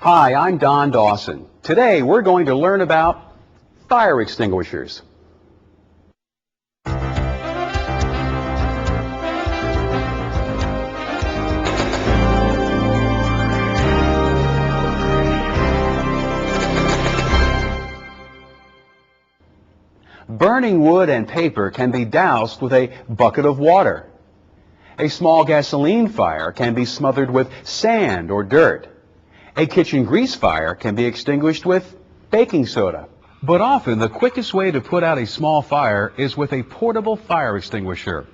Hi, I'm Don Dawson. Today we're going to learn about fire extinguishers. Burning wood and paper can be doused with a bucket of water. A small gasoline fire can be smothered with sand or dirt. A kitchen grease fire can be extinguished with baking soda. But often the quickest way to put out a small fire is with a portable fire extinguisher.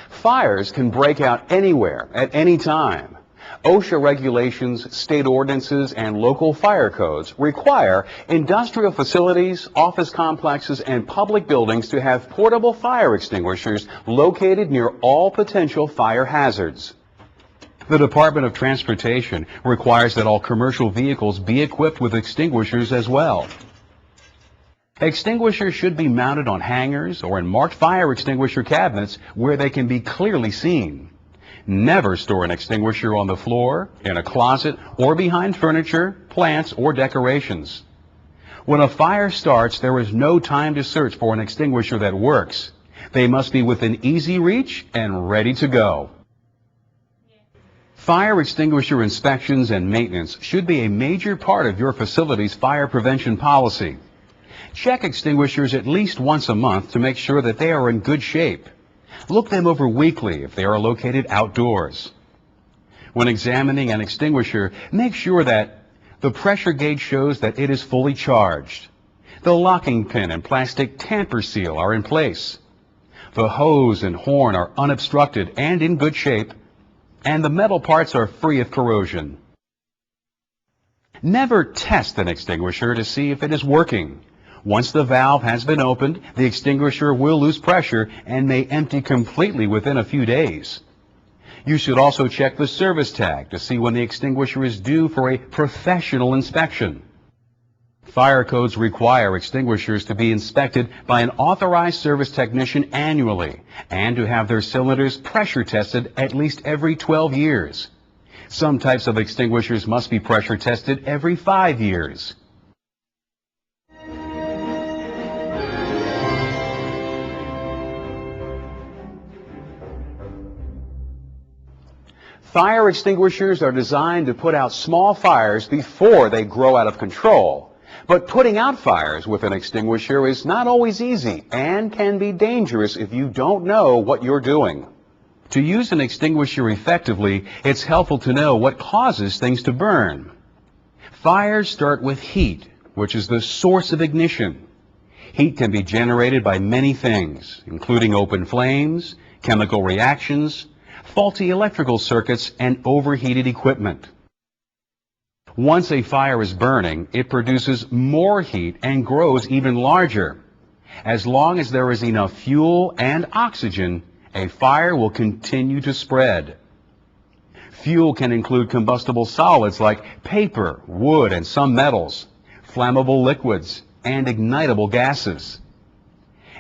Fires can break out anywhere, at any time. OSHA regulations, state ordinances, and local fire codes require industrial facilities, office complexes, and public buildings to have portable fire extinguishers located near all potential fire hazards. The Department of Transportation requires that all commercial vehicles be equipped with extinguishers as well. Extinguishers should be mounted on hangers or in marked fire extinguisher cabinets where they can be clearly seen. Never store an extinguisher on the floor, in a closet, or behind furniture, plants, or decorations. When a fire starts, there is no time to search for an extinguisher that works. They must be within easy reach and ready to go. Fire extinguisher inspections and maintenance should be a major part of your facility's fire prevention policy. Check extinguishers at least once a month to make sure that they are in good shape. Look them over weekly if they are located outdoors. When examining an extinguisher, make sure that the pressure gauge shows that it is fully charged. The locking pin and plastic tamper seal are in place. The hose and horn are unobstructed and in good shape, and the metal parts are free of corrosion. Never test an extinguisher to see if it is working. Once the valve has been opened, the extinguisher will lose pressure and may empty completely within a few days. You should also check the service tag to see when the extinguisher is due for a professional inspection. Fire codes require extinguishers to be inspected by an authorized service technician annually and to have their cylinders pressure tested at least every 12 years. Some types of extinguishers must be pressure tested every 5 years. Fire extinguishers are designed to put out small fires before they grow out of control. But putting out fires with an extinguisher is not always easy and can be dangerous if you don't know what you're doing. To use an extinguisher effectively, it's helpful to know what causes things to burn. Fires start with heat, which is the source of ignition. Heat can be generated by many things, including open flames, chemical reactions, faulty electrical circuits, and overheated equipment. Once a fire is burning, it produces more heat and grows even larger. As long as there is enough fuel and oxygen, a fire will continue to spread. Fuel can include combustible solids like paper, wood, and some metals, flammable liquids, and ignitable gases.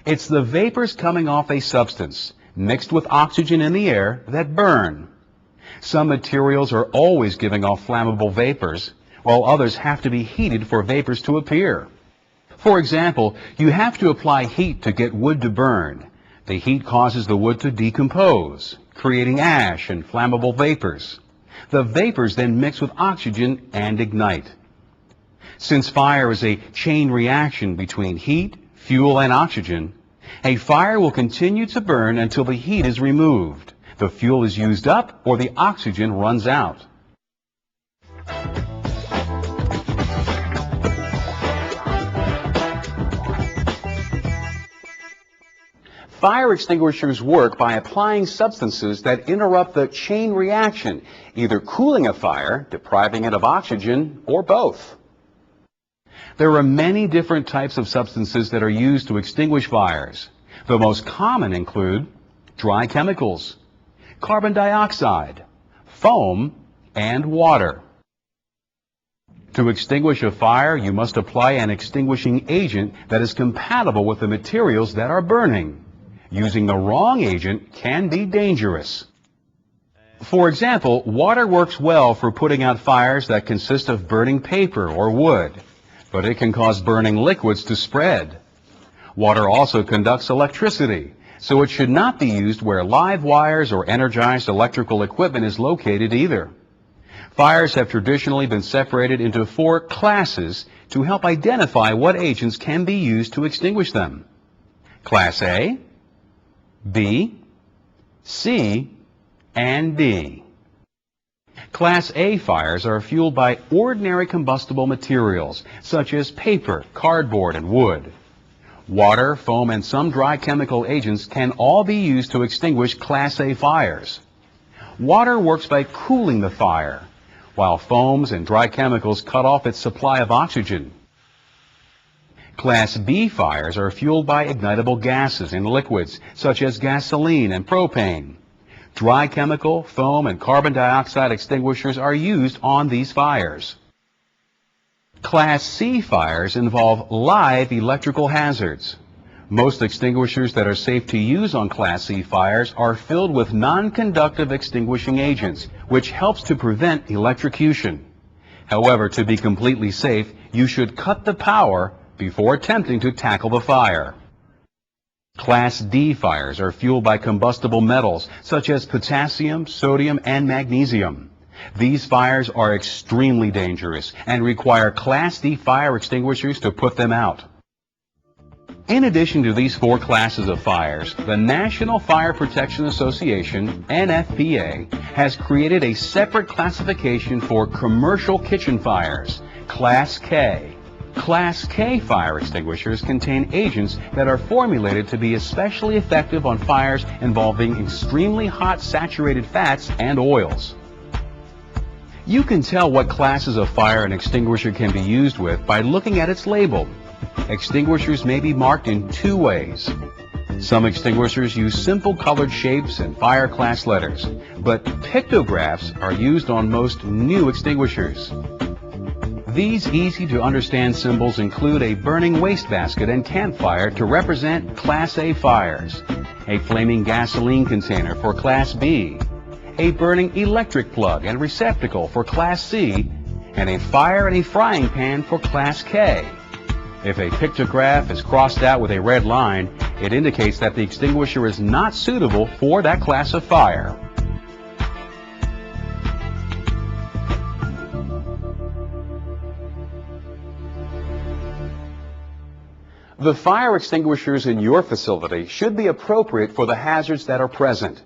It's the vapors coming off a substance mixed with oxygen in the air that burn. Some materials are always giving off flammable vapors, while others have to be heated for vapors to appear. For example, you have to apply heat to get wood to burn. The heat causes the wood to decompose, creating ash and flammable vapors. The vapors then mix with oxygen and ignite. Since fire is a chain reaction between heat, fuel, and oxygen, a fire will continue to burn until the heat is removed, the fuel is used up, or the oxygen runs out. Fire extinguishers work by applying substances that interrupt the chain reaction, either cooling a fire, depriving it of oxygen, or both. There are many different types of substances that are used to extinguish fires. The most common include dry chemicals, carbon dioxide, foam, and water. To extinguish a fire, you must apply an extinguishing agent that is compatible with the materials that are burning. Using the wrong agent can be dangerous. For example, water works well for putting out fires that consist of burning paper or wood, but it can cause burning liquids to spread. Water also conducts electricity, so it should not be used where live wires or energized electrical equipment is located either. Fires have traditionally been separated into 4 classes to help identify what agents can be used to extinguish them. Class A, B, C, and D. Class A fires are fueled by ordinary combustible materials, such as paper, cardboard, and wood. Water, foam, and some dry chemical agents can all be used to extinguish Class A fires. Water works by cooling the fire, while foams and dry chemicals cut off its supply of oxygen. Class B fires are fueled by ignitable gases and liquids, such as gasoline and propane. Dry chemical, foam, and carbon dioxide extinguishers are used on these fires. Class C fires involve live electrical hazards. Most extinguishers that are safe to use on Class C fires are filled with non-conductive extinguishing agents, which helps to prevent electrocution. However, to be completely safe, you should cut the power before attempting to tackle the fire. Class D fires are fueled by combustible metals such as potassium, sodium, and magnesium. These fires are extremely dangerous and require Class D fire extinguishers to put them out. In addition to these 4 classes of fires, the National Fire Protection Association, NFPA, has created a separate classification for commercial kitchen fires, Class K. Class K fire extinguishers contain agents that are formulated to be especially effective on fires involving extremely hot saturated fats and oils. You can tell what classes of fire an extinguisher can be used with by looking at its label. Extinguishers may be marked in 2 ways. Some extinguishers use simple colored shapes and fire class letters, but pictographs are used on most new extinguishers. These easy-to-understand symbols include a burning wastebasket and campfire to represent Class A fires, a flaming gasoline container for Class B, a burning electric plug and receptacle for Class C, and a fire in a frying pan for Class K. If a pictograph is crossed out with a red line, it indicates that the extinguisher is not suitable for that class of fire. The fire extinguishers in your facility should be appropriate for the hazards that are present.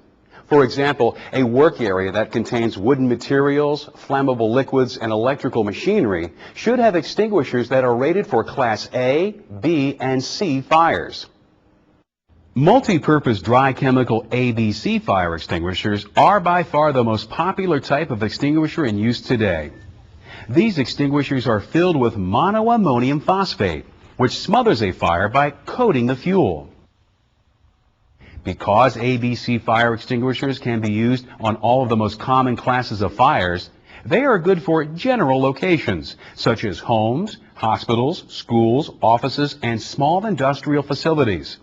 For example, a work area that contains wooden materials, flammable liquids, and electrical machinery should have extinguishers that are rated for Class A, B, and C fires. Multi-purpose dry chemical ABC fire extinguishers are by far the most popular type of extinguisher in use today. These extinguishers are filled with monoammonium phosphate, which smothers a fire by coating the fuel. Because ABC fire extinguishers can be used on all of the most common classes of fires, they are good for general locations, such as homes, hospitals, schools, offices, and small industrial facilities.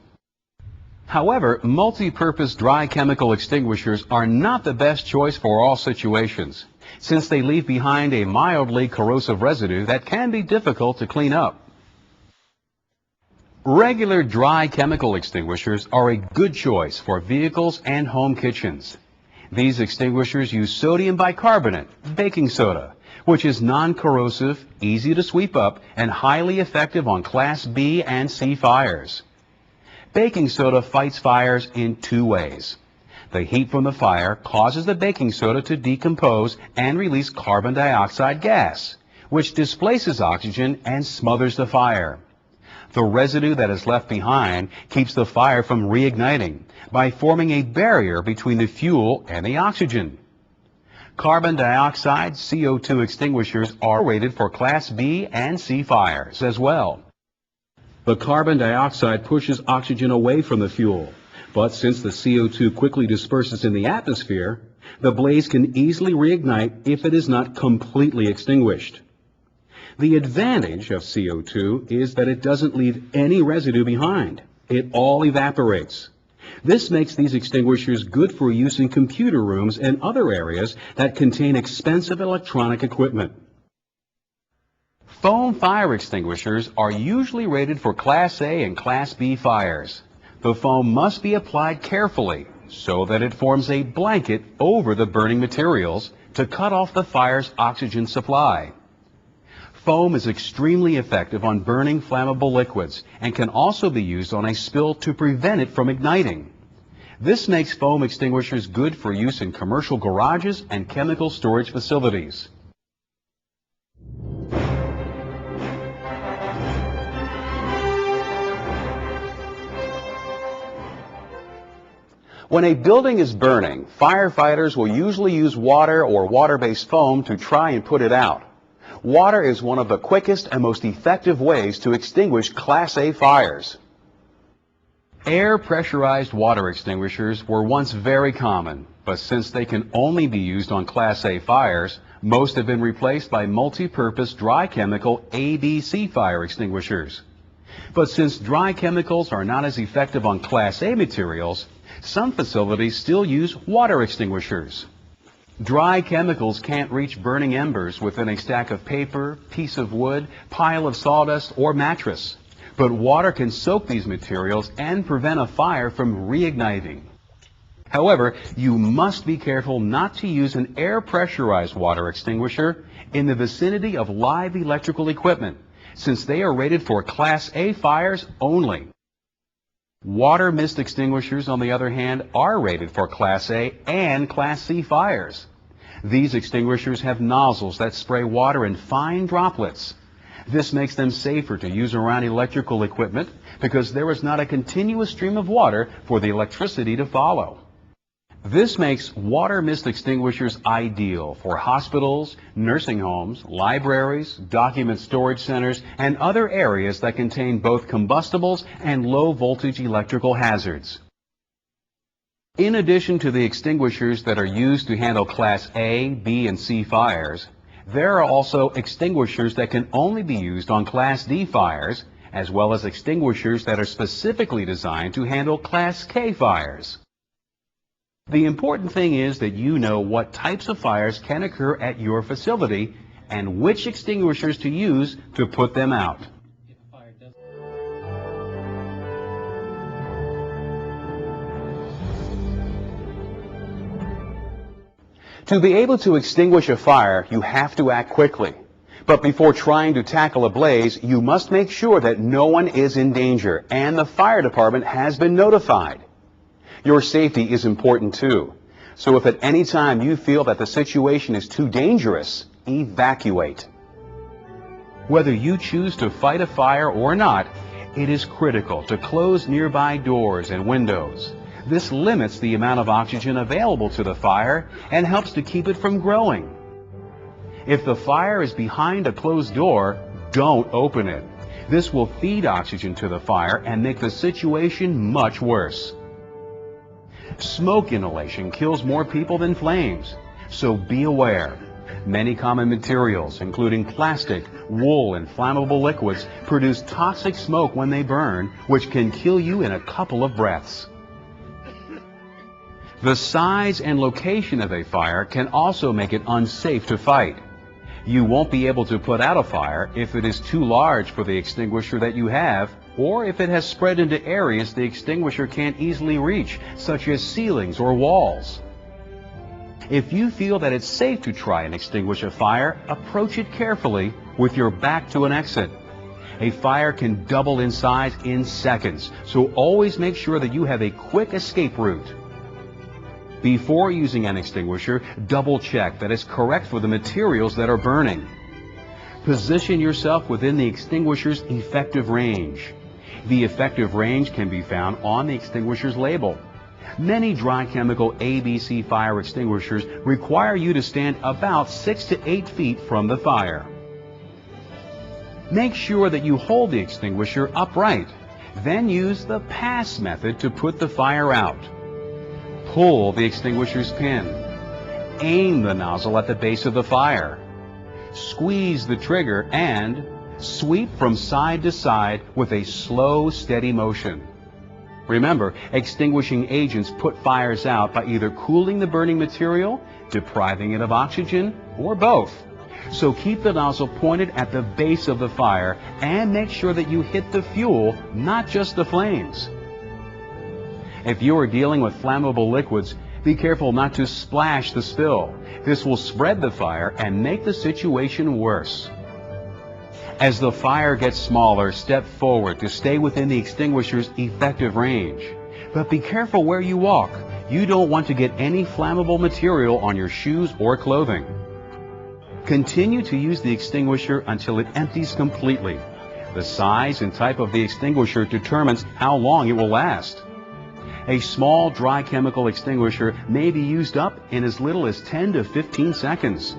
However, multi-purpose dry chemical extinguishers are not the best choice for all situations, since they leave behind a mildly corrosive residue that can be difficult to clean up. Regular dry chemical extinguishers are a good choice for vehicles and home kitchens. These extinguishers use sodium bicarbonate, baking soda, which is non-corrosive, easy to sweep up, and highly effective on Class B and C fires. Baking soda fights fires in 2 ways. The heat from the fire causes the baking soda to decompose and release carbon dioxide gas, which displaces oxygen and smothers the fire. The residue that is left behind keeps the fire from reigniting by forming a barrier between the fuel and the oxygen. Carbon dioxide CO2 extinguishers are rated for Class B and C fires as well. The carbon dioxide pushes oxygen away from the fuel, but since the CO2 quickly disperses in the atmosphere, the blaze can easily reignite if it is not completely extinguished. The advantage of CO2 is that it doesn't leave any residue behind. It all evaporates. This makes these extinguishers good for use in computer rooms and other areas that contain expensive electronic equipment. Foam fire extinguishers are usually rated for Class A and Class B fires. The foam must be applied carefully so that it forms a blanket over the burning materials to cut off the fire's oxygen supply. Foam is extremely effective on burning flammable liquids and can also be used on a spill to prevent it from igniting. This makes foam extinguishers good for use in commercial garages and chemical storage facilities. When a building is burning, firefighters will usually use water or water-based foam to try and put it out. Water is one of the quickest and most effective ways to extinguish Class A fires. Air pressurized water extinguishers were once very common, but since they can only be used on Class A fires, most have been replaced by multi-purpose dry chemical ABC fire extinguishers. But since dry chemicals are not as effective on Class A materials, some facilities still use water extinguishers. Dry chemicals can't reach burning embers within a stack of paper, piece of wood, pile of sawdust, or mattress. But water can soak these materials and prevent a fire from reigniting. However, you must be careful not to use an air pressurized water extinguisher in the vicinity of live electrical equipment, since they are rated for Class A fires only. Water mist extinguishers, on the other hand, are rated for Class A and Class C fires. These extinguishers have nozzles that spray water in fine droplets. This makes them safer to use around electrical equipment because there is not a continuous stream of water for the electricity to follow. This makes water mist extinguishers ideal for hospitals, nursing homes, libraries, document storage centers, and other areas that contain both combustibles and low-voltage electrical hazards. In addition to the extinguishers that are used to handle Class A, B, and C fires, there are also extinguishers that can only be used on Class D fires, as well as extinguishers that are specifically designed to handle Class K fires. The important thing is that you know what types of fires can occur at your facility and which extinguishers to use to put them out. To be able to extinguish a fire, you have to act quickly. But before trying to tackle a blaze, you must make sure that no one is in danger and the fire department has been notified. Your safety is important too. So if at any time you feel that the situation is too dangerous, evacuate. Whether you choose to fight a fire or not, it is critical to close nearby doors and windows. This limits the amount of oxygen available to the fire and helps to keep it from growing. If the fire is behind a closed door, don't open it. This will feed oxygen to the fire and make the situation much worse. Smoke inhalation kills more people than flames, so be aware. Many common materials, including plastic, wool, and flammable liquids, produce toxic smoke when they burn, which can kill you in a couple of breaths. The size and location of a fire can also make it unsafe to fight. You won't be able to put out a fire if it is too large for the extinguisher that you have, or if it has spread into areas the extinguisher can't easily reach, such as ceilings or walls. If you feel that it's safe to try and extinguish a fire, approach it carefully with your back to an exit. A fire can double in size in seconds, so always make sure that you have a quick escape route. Before using an extinguisher, double check that it's correct for the materials that are burning. Position yourself within the extinguisher's effective range. The effective range can be found on the extinguisher's label. Many dry chemical ABC fire extinguishers require you to stand about 6 to 8 feet from the fire. Make sure that you hold the extinguisher upright. Then use the pass method to put the fire out. Pull the extinguisher's pin. Aim the nozzle at the base of the fire. Squeeze the trigger and sweep from side to side with a slow, steady motion. Remember, extinguishing agents put fires out by either cooling the burning material, depriving it of oxygen, or both. So keep the nozzle pointed at the base of the fire and make sure that you hit the fuel, not just the flames. If you are dealing with flammable liquids, be careful not to splash the spill. This will spread the fire and make the situation worse. As the fire gets smaller, step forward to stay within the extinguisher's effective range. But be careful where you walk. You don't want to get any flammable material on your shoes or clothing. Continue to use the extinguisher until it empties completely. The size and type of the extinguisher determines how long it will last. A small dry chemical extinguisher may be used up in as little as 10 to 15 seconds.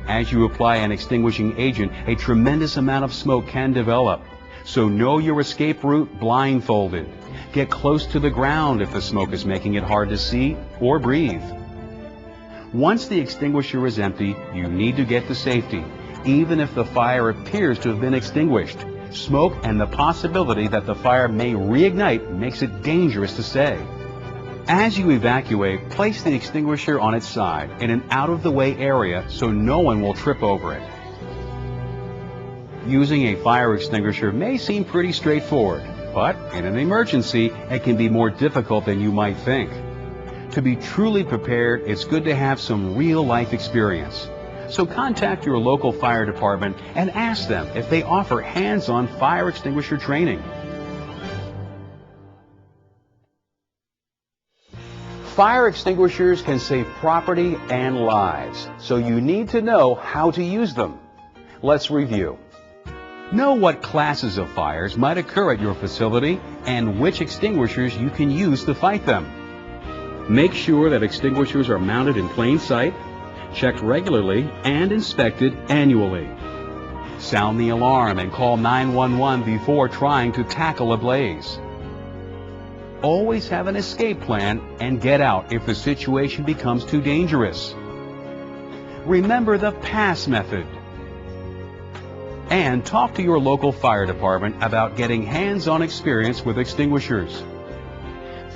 As you apply an extinguishing agent, a tremendous amount of smoke can develop. So know your escape route blindfolded. Get close to the ground if the smoke is making it hard to see or breathe. Once the extinguisher is empty, you need to get to safety, even if the fire appears to have been extinguished. Smoke and the possibility that the fire may reignite makes it dangerous to stay. As you evacuate, place the extinguisher on its side in an out-of-the-way area so no one will trip over it. Using a fire extinguisher may seem pretty straightforward, but in an emergency, it can be more difficult than you might think. To be truly prepared, it's good to have some real-life experience. So contact your local fire department and ask them if they offer hands-on fire extinguisher training. Fire extinguishers can save property and lives, so you need to know how to use them. Let's review. Know what classes of fires might occur at your facility and which extinguishers you can use to fight them. Make sure that extinguishers are mounted in plain sight, checked regularly, and inspected annually. Sound the alarm and call 911 before trying to tackle a blaze. Always have an escape plan and get out if the situation becomes too dangerous. Remember the PASS method. And talk to your local fire department about getting hands-on experience with extinguishers.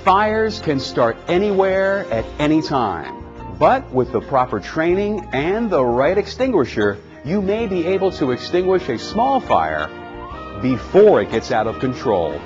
Fires can start anywhere at any time, but with the proper training and the right extinguisher, you may be able to extinguish a small fire before it gets out of control.